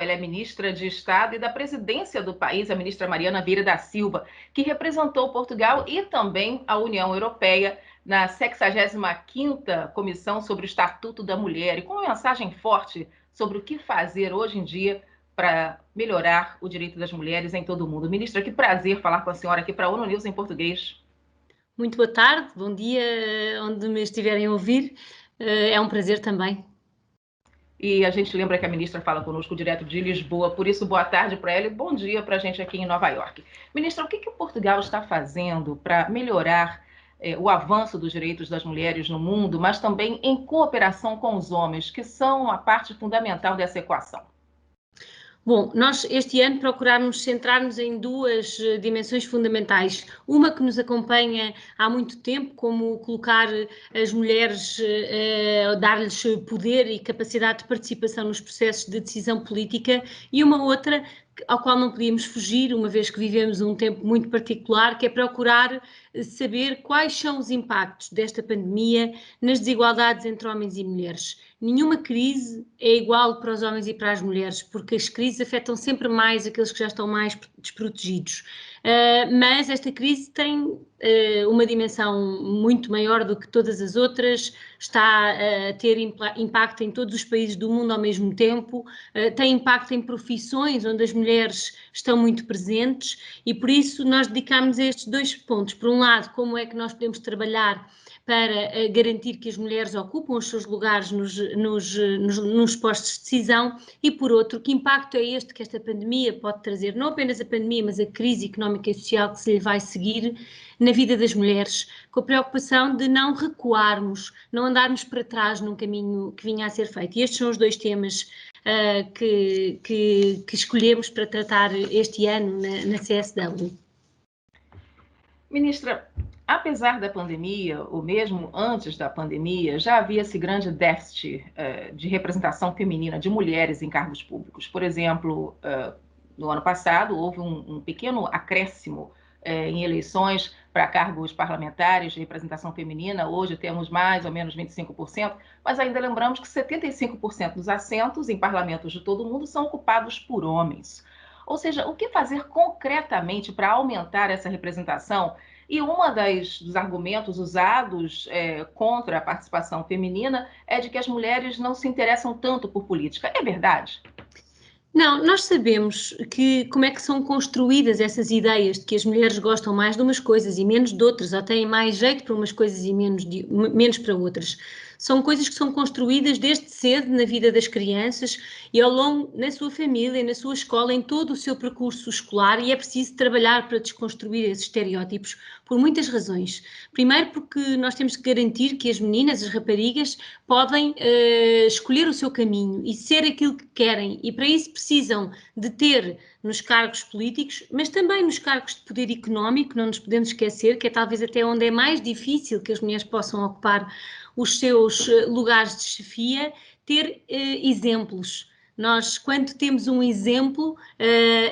ela é ministra de Estado e da presidência do país, a ministra Mariana Vieira da Silva, que representou Portugal e também a União Europeia na 65ª Comissão sobre o Estatuto da Mulher, e com uma mensagem forte sobre o que fazer hoje em dia para melhorar o direito das mulheres em todo o mundo. Ministra, que prazer falar com a senhora aqui para a ONU News em português. Muito boa tarde, bom dia, onde me estiverem a ouvir. É um prazer também. E a gente lembra que a ministra fala conosco direto de Lisboa, por isso boa tarde para ela e bom dia para a gente aqui em Nova York. Ministra, o que Portugal está fazendo para melhorar o avanço dos direitos das mulheres no mundo, mas também em cooperação com os homens, que são a parte fundamental dessa equação? Bom, nós este ano procuramos centrar-nos em duas dimensões fundamentais. Uma que nos acompanha há muito tempo, como colocar as mulheres, dar-lhes poder e capacidade de participação nos processos de decisão política, e uma outra ao qual não podíamos fugir, uma vez que vivemos um tempo muito particular, que é procurar saber quais são os impactos desta pandemia nas desigualdades entre homens e mulheres. Nenhuma crise é igual para os homens e para as mulheres, porque as crises afetam sempre mais aqueles que já estão mais desprotegidos. Mas esta crise tem uma dimensão muito maior do que todas as outras, está a ter impacto em todos os países do mundo ao mesmo tempo, tem impacto em profissões onde as mulheres estão muito presentes, e por isso nós dedicamos a estes dois pontos. Por um lado, como é que nós podemos trabalhar para garantir que as mulheres ocupam os seus lugares nos postos de decisão, e por outro, que impacto é este que esta pandemia pode trazer, não apenas a pandemia, mas a crise económica e social que se lhe vai seguir na vida das mulheres, com a preocupação de não recuarmos, não andarmos para trás num caminho que vinha a ser feito. E estes são os dois temas que escolhemos para tratar este ano na CSW. Ministra, apesar da pandemia, ou mesmo antes da pandemia, já havia esse grande déficit de representação feminina de mulheres em cargos públicos. Por exemplo, no ano passado, houve um pequeno acréscimo em eleições para cargos parlamentares de representação feminina. Hoje temos mais ou menos 25%, mas ainda lembramos que 75% dos assentos em parlamentos de todo o mundo são ocupados por homens. Ou seja, o que fazer concretamente para aumentar essa representação? E um dos argumentos usados contra a participação feminina é de que as mulheres não se interessam tanto por política. É verdade? Não, nós sabemos como é que são construídas essas ideias de que as mulheres gostam mais de umas coisas e menos de outras, ou têm mais jeito para umas coisas e menos para outras. São coisas que são construídas desde cedo na vida das crianças e ao longo, na sua família, na sua escola, em todo o seu percurso escolar, e é preciso trabalhar para desconstruir esses estereótipos por muitas razões. Primeiro, porque nós temos que garantir que as meninas, as raparigas, podem escolher o seu caminho e ser aquilo que querem, e para isso precisam de ter nos cargos políticos, mas também nos cargos de poder económico. Não nos podemos esquecer que é talvez até onde é mais difícil que as mulheres possam ocupar os seus lugares de chefia, ter exemplos. Nós, quando temos um exemplo,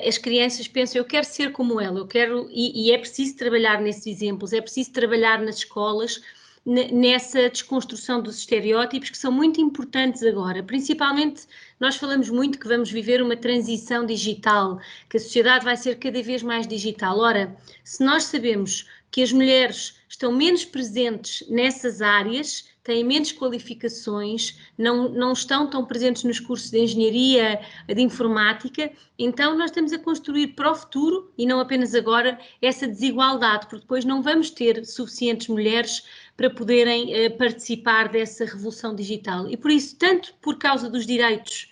as crianças pensam, eu quero ser como ela, e é preciso trabalhar nesses exemplos, é preciso trabalhar nas escolas, nessa desconstrução dos estereótipos, que são muito importantes agora. Principalmente, nós falamos muito que vamos viver uma transição digital, que a sociedade vai ser cada vez mais digital. Ora, se nós sabemos que as mulheres estão menos presentes nessas áreas, têm menos qualificações, não estão tão presentes nos cursos de engenharia, de informática, então nós estamos a construir para o futuro, e não apenas agora, essa desigualdade, porque depois não vamos ter suficientes mulheres para poderem participar dessa revolução digital. E por isso, tanto por causa dos direitos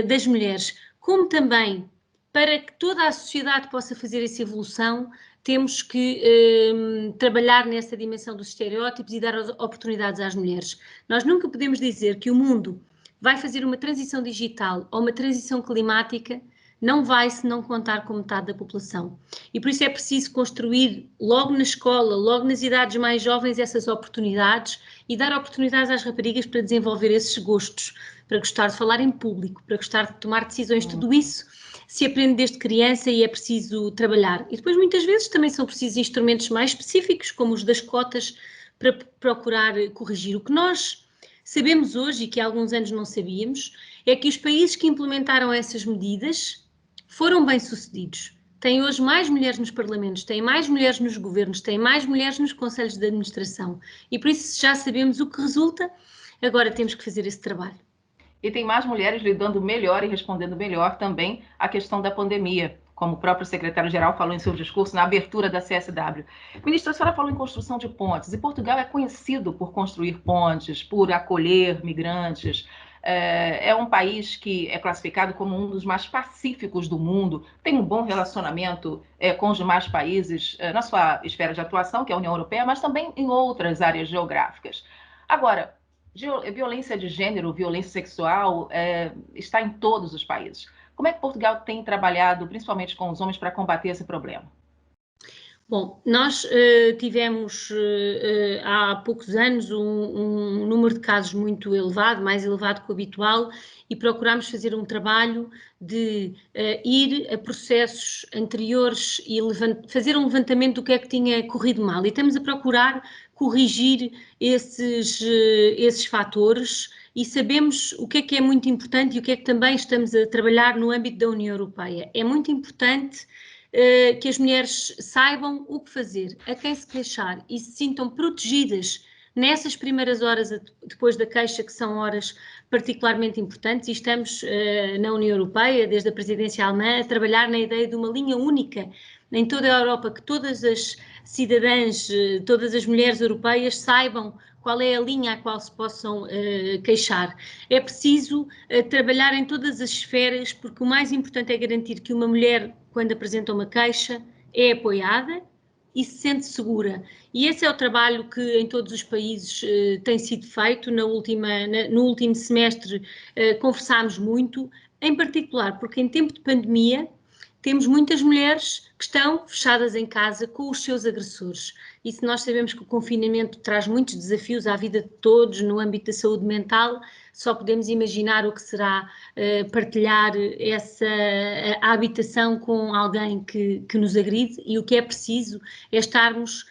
das mulheres, como também para que toda a sociedade possa fazer essa evolução, temos que trabalhar nessa dimensão dos estereótipos e dar oportunidades às mulheres. Nós nunca podemos dizer que o mundo vai fazer uma transição digital ou uma transição climática, não vai se não contar com metade da população. E por isso é preciso construir logo na escola, logo nas idades mais jovens, essas oportunidades, e dar oportunidades às raparigas para desenvolver esses gostos, para gostar de falar em público, para gostar de tomar decisões. Tudo isso se aprende desde criança e é preciso trabalhar. E depois, muitas vezes, também são precisos instrumentos mais específicos, como os das cotas, para procurar corrigir. O que nós sabemos hoje, e que há alguns anos não sabíamos, é que os países que implementaram essas medidas foram bem-sucedidos. Têm hoje mais mulheres nos parlamentos, têm mais mulheres nos governos, têm mais mulheres nos conselhos de administração. E por isso já sabemos o que resulta, agora temos que fazer esse trabalho. E tem mais mulheres lidando melhor e respondendo melhor também à questão da pandemia, como o próprio secretário-geral falou em seu discurso na abertura da CSW. Ministra, a senhora falou em construção de pontes, e Portugal é conhecido por construir pontes, por acolher migrantes. É um país que é classificado como um dos mais pacíficos do mundo, tem um bom relacionamento com os demais países na sua esfera de atuação, que é a União Europeia, mas também em outras áreas geográficas. Agora, violência de gênero, violência sexual está em todos os países. Como é que Portugal tem trabalhado, principalmente com os homens, para combater esse problema? Bom, nós tivemos há poucos anos um número de casos muito elevado, mais elevado que o habitual, e procurámos fazer um trabalho de ir a processos anteriores e fazer um levantamento do que é que tinha corrido mal. E estamos a procurar corrigir esses fatores e sabemos o que é muito importante e o que é que também estamos a trabalhar no âmbito da União Europeia. É muito importante que as mulheres saibam o que fazer, a quem se queixar e se sintam protegidas nessas primeiras horas depois da queixa, que são horas particularmente importantes, e estamos na União Europeia, desde a presidência alemã, a trabalhar na ideia de uma linha única em toda a Europa, que todas as cidadãs, todas as mulheres europeias saibam qual é a linha à qual se possam queixar. É preciso trabalhar em todas as esferas, porque o mais importante é garantir que uma mulher, quando apresenta uma queixa, é apoiada e se sente segura. E esse é o trabalho que em todos os países tem sido feito. No último semestre conversámos muito, em particular porque em tempo de pandemia temos muitas mulheres que estão fechadas em casa com os seus agressores. E se nós sabemos que o confinamento traz muitos desafios à vida de todos no âmbito da saúde mental, só podemos imaginar o que será partilhar a habitação com alguém que nos agride, e o que é preciso é estarmos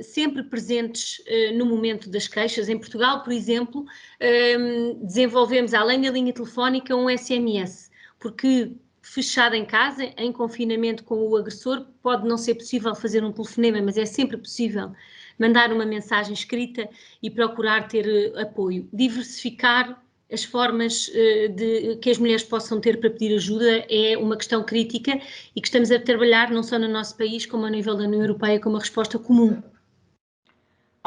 sempre presentes no momento das queixas. Em Portugal, por exemplo, desenvolvemos, além da linha telefónica, um SMS, porque fechada em casa, em confinamento com o agressor, pode não ser possível fazer um telefonema, mas é sempre possível mandar uma mensagem escrita e procurar ter apoio. Diversificar as formas que as mulheres possam ter para pedir ajuda é uma questão crítica e que estamos a trabalhar não só no nosso país, como a nível da União Europeia, com uma resposta comum.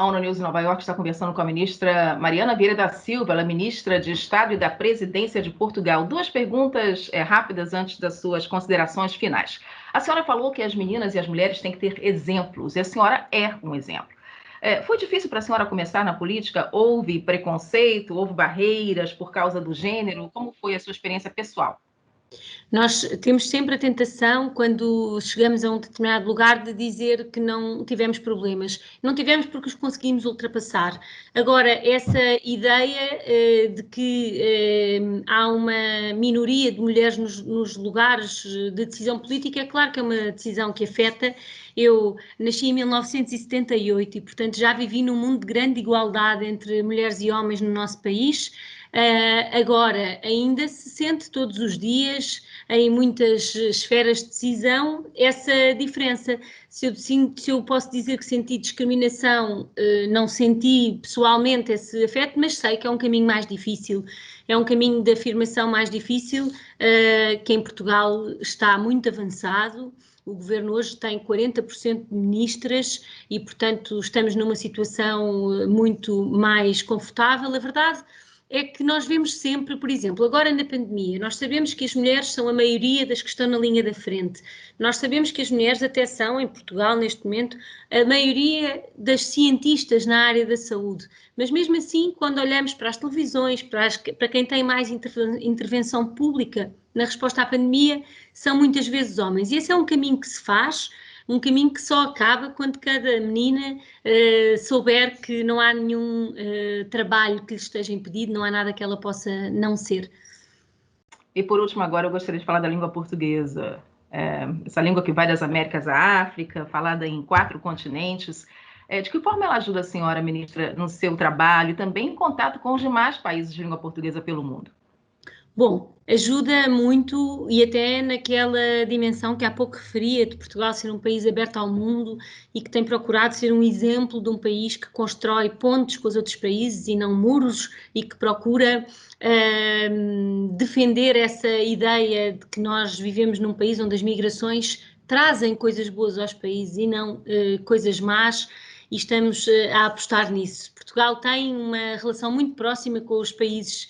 A ONU News em Nova York está conversando com a ministra Mariana Vieira da Silva, ela é ministra de Estado e da Presidência de Portugal. Duas perguntas rápidas antes das suas considerações finais. A senhora falou que as meninas e as mulheres têm que ter exemplos, e a senhora é um exemplo. Foi difícil para a senhora começar na política? Houve preconceito, houve barreiras por causa do gênero? Como foi a sua experiência pessoal? Nós temos sempre a tentação, quando chegamos a um determinado lugar, de dizer que não tivemos problemas. Não tivemos porque os conseguimos ultrapassar. Agora, essa ideia de que há uma minoria de mulheres nos lugares de decisão política, é claro que é uma decisão que afeta. Eu nasci em 1978 e, portanto, já vivi num mundo de grande igualdade entre mulheres e homens no nosso país. Agora, ainda se sente todos os dias, em muitas esferas de decisão, essa diferença. Se eu posso dizer que senti discriminação, não senti pessoalmente esse afeto, mas sei que é um caminho mais difícil. É um caminho de afirmação mais difícil, que em Portugal está muito avançado. O governo hoje tem 40% de ministras e, portanto, estamos numa situação muito mais confortável. A verdade é que nós vemos sempre, por exemplo, agora na pandemia, nós sabemos que as mulheres são a maioria das que estão na linha da frente. Nós sabemos que as mulheres até são, em Portugal, neste momento, a maioria das cientistas na área da saúde. Mas mesmo assim, quando olhamos para as televisões, para quem tem mais intervenção pública na resposta à pandemia, são muitas vezes homens. E esse é um caminho que se faz, um caminho que só acaba quando cada menina souber que não há nenhum trabalho que lhe esteja impedido, não há nada que ela possa não ser. E por último, agora eu gostaria de falar da língua portuguesa. Essa língua que vai das Américas à África, falada em 4 continentes. De que forma ela ajuda a senhora, ministra, no seu trabalho e também em contato com os demais países de língua portuguesa pelo mundo? Bom, ajuda muito e até naquela dimensão que há pouco referia, de Portugal ser um país aberto ao mundo e que tem procurado ser um exemplo de um país que constrói pontes com os outros países e não muros, e que procura defender essa ideia de que nós vivemos num país onde as migrações trazem coisas boas aos países e não coisas más, e estamos a apostar nisso. Portugal tem uma relação muito próxima com os países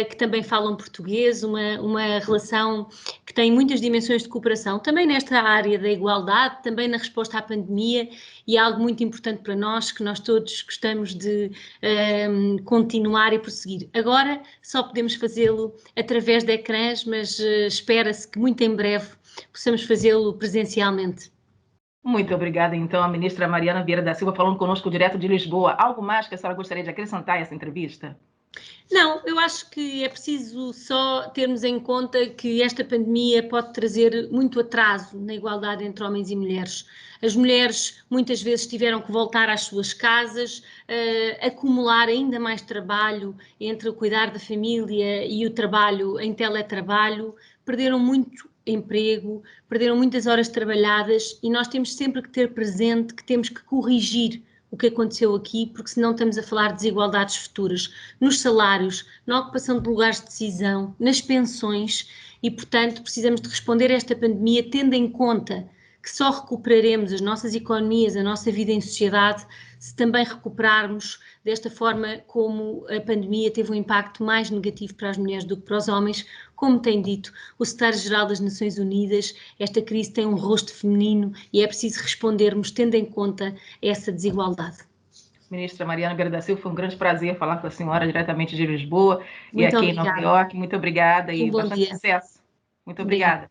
que também falam português, uma relação que tem muitas dimensões de cooperação, também nesta área da igualdade, também na resposta à pandemia, e é algo muito importante para nós, que nós todos gostamos de continuar e prosseguir. Agora só podemos fazê-lo através de ecrãs, mas espera-se que muito em breve possamos fazê-lo presencialmente. Muito obrigada, então, a ministra Mariana Vieira da Silva falando conosco direto de Lisboa. Algo mais que a senhora gostaria de acrescentar a essa entrevista? Não, eu acho que é preciso só termos em conta que esta pandemia pode trazer muito atraso na igualdade entre homens e mulheres. As mulheres muitas vezes tiveram que voltar às suas casas, acumular ainda mais trabalho entre o cuidar da família e o trabalho em teletrabalho, perderam muito emprego, perderam muitas horas trabalhadas, e nós temos sempre que ter presente que temos que corrigir o que aconteceu aqui, porque senão estamos a falar de desigualdades futuras nos salários, na ocupação de lugares de decisão, nas pensões, e, portanto, precisamos de responder a esta pandemia tendo em conta que só recuperaremos as nossas economias, a nossa vida em sociedade, se também recuperarmos desta forma como a pandemia teve um impacto mais negativo para as mulheres do que para os homens. Como tem dito o secretário-geral das Nações Unidas, esta crise tem um rosto feminino e é preciso respondermos tendo em conta essa desigualdade. Ministra Mariana Vieira da Silva, foi um grande prazer falar com a senhora diretamente de Lisboa e aqui em Nova York. Muito obrigada e bastante sucesso. Muito obrigada.